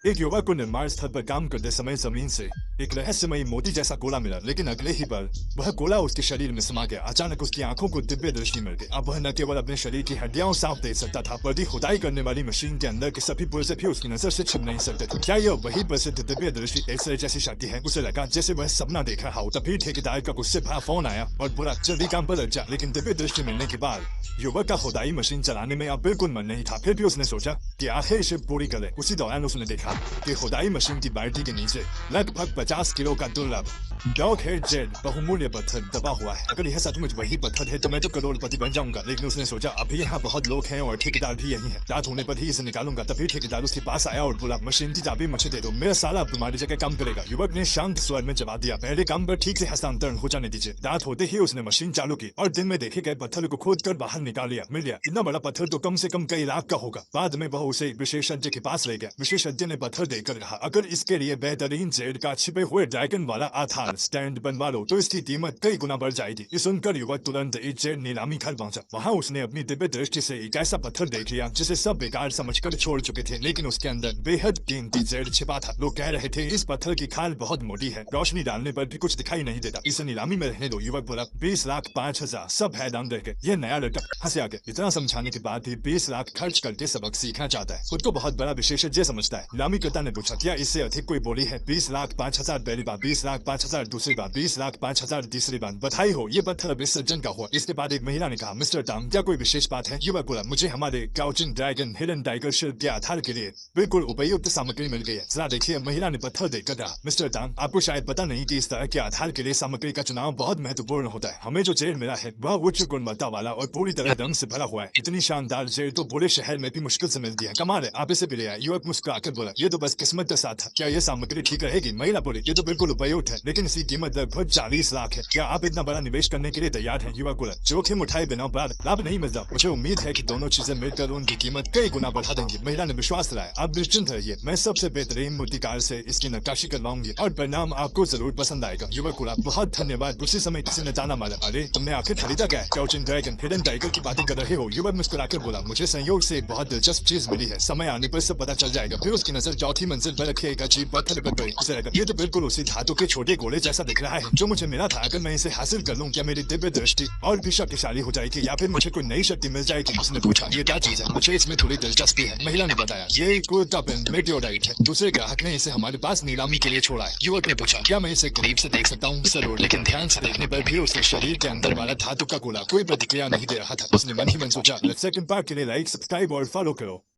एक युवक को निर्माण स्थल पर काम करते समय जमीन से एक रहस्यमयी मोती जैसा गोला मिला, लेकिन अगले ही पल वह गोला उसके शरीर में समा गया। अचानक उसकी आंखों को दिव्य दृष्टि मिल गई। अब वह न केवल अपने शरीर की हड्डियां साफ देख सकता था, बल्कि खुदाई करने वाली मशीन के अंदर के सभी पुर्जे भी उसकी नजर से छिप नहीं सकते थे। क्या यह वही प्रसिद्ध दिव्य दृष्टि एक्सरे जैसी शक्ति है? उसे लगा जैसे वह सपना देख रहा हो। तभी ठेकेदार का गुस्से भरा फोन आया और बोला जल्दी काम पर लग जा। लेकिन दिव्य दृष्टि मिलने के बाद युवक का खुदाई मशीन चलाने में अब बिल्कुल मन नहीं था। फिर भी उसने सोचा कि आखिर इसे पूरी करे। उसी दौरान उसने देखा कि खुदाई मशीन की बाल्टी के नीचे लगभग 50 किलो का दुर्लभ डॉग हेयर जेड बहुमूल्य पत्थर दबा हुआ है। अगर यह सचमुच वही पत्थर है तो मैं तो करोड़पति बन जाऊंगा। लेकिन उसने सोचा अभी यहाँ बहुत लोग हैं और ठेकेदार भी यही है, रात होने पर ही इसे निकालूंगा। तभी ठेकेदार उसके पास आया और बोला मशीन की चाबी मुझे दे दो, मेरा साला अब तुम्हारी जगह काम करेगा। युवक ने शांत स्वर में जवाब दिया पहले काम पर ठीक से हस्तांतरण हो जाने दीजिए। रात होते ही उसने मशीन चालू की और दिन में देखे गए पत्थर को खोद कर बाहर निकाल लिया। मिल गया इतना बड़ा पत्थर तो कम से कम कई लाख का होगा। बाद में वह उसे विशेषज्ञ के पास ले गया। विशेषज्ञ ने पत्थर देकर कहा अगर इसके लिए बेहतरीन जेड का छिपे हुए ड्रैगन वाला आधार स्टैंड बनवा लो तो इसकी कीमत कई गुना बढ़ जाएगी। ये सुनकर युवक तुरंत एक जेड नीलामी घर पहुंचा। वहां उसने अपनी दिव्य दृष्टि से एक ऐसा पत्थर देख लिया जिसे सब बेकार समझकर छोड़ चुके थे, लेकिन उसके अंदर बेहद कीमती जेड छिपा था। लोग कह रहे थे इस पत्थर की खाल बहुत मोटी है, रोशनी डालने पर भी कुछ दिखाई नहीं देता, इसे नीलामी में रहने दो। युवक बोला 20,05,000। सब हैरान रह गए। यह नया लड़का हंसे आ गया। इतना समझाने के बाद भी 20 लाख खर्च करके सबक सीखना चाहता है, खुद को बहुत बड़ा विशेषज्ञ समझता है। नीलामीकर्ता ने पूछा क्या इससे अधिक कोई बोली है? 20,05,000 पहली बार, 20,05,000 दूसरी बार, 20,05,000 तीसरी बार। बधाई हो, ये पत्थर अब विसर्जन का हुआ। इसके बाद एक महिला ने कहा मिस्टर टांग क्या कोई विशेष बात है? युवक बोला मुझे हमारे काउचिंग ड्रैगन हिडन टाइगर शिल्प के आधार के लिए बिल्कुल उपयुक्त सामग्री मिल गई है। जरा देखिए। महिला ने पत्थर देकर कहा मिस्टर टांग आपको शायद पता नहीं कि इस तरह के आधार के लिए सामग्री का चुनाव बहुत महत्वपूर्ण होता है। हमें जो जेड मिला है वह उच्च गुणवत्ता वाला और पूरी तरह रंग से भरा हुआ है। इतनी शानदार जेड तो पूरे शहर में भी मुश्किल से मिलती है। कमाल है, आप इसे भी ले आए। युवक मुस्कुराकर बोला ये तो बस किस्मत के साथ था। क्या यह सामग्री ठीक रहेगी? महिला बोली ये तो बिल्कुल उपयुक्त है, लेकिन इसकी कीमत लगभग 40 लाख है। क्या आप इतना बड़ा निवेश करने के लिए तैयार हैं? युवक बोला जोखिम उठाए बिना लाभ नहीं मिलता। मुझे उम्मीद है कि दोनों चीजें मिलकर उनकी कीमत कई गुना बढ़ा देंगी। महिला ने विश्वास दिलाया आप निश्चिंत रहिए, मैं सबसे बेहतरीन मूर्तिकार से इसकी नक्काशी करवाऊंगी और परिणाम आपको जरूर पसंद आएगा। युवक बोला बहुत धन्यवाद। उसी समय किसी ने ताना मारा अरे तुमने आखिर खरीदा क्या? काउचिंग ड्रैगन हिडन टाइगर की बातें कर रहे हो? युवक मुस्कुराकर बोला मुझे संयोग से एक बहुत दिलचस्प चीज मिली है, समय आने पर सब पता चल जाएगा। फिर उसकी नजर चौथी मंजिल पर रखे एक अजीब पत्थर पर गई। उसे लगा ये तो बिल्कुल उसी धातु के छोटे गोले जैसा दिख रहा है जो मुझे मिला था। अगर मैं इसे हासिल कर लूं क्या मेरी दिव्य दृष्टि और भी शक्तिशाली हो जाएगी या फिर मुझे कोई नई शक्ति मिल जाएगी? उसने पूछा ये क्या चीज है? मुझे इसमें थोड़ी दिलचस्पी है। महिला ने बताया ये मेटियोराइट है। दूसरे ग्राहक ने इसे हमारे पास नीलामी के लिए छोड़ा है। युवक ने पूछा क्या मैं इसे करीब से देख सकता हूँ? जरूर, लेकिन ध्यान से देखने पर भी उसके शरीर के अंदर वाला धातु का गोला कोई प्रतिक्रिया नहीं दे रहा था। उसने मन ही मन सोचा सेकंड पार्ट के लिए लाइक सब्सक्राइब और फॉलो करो।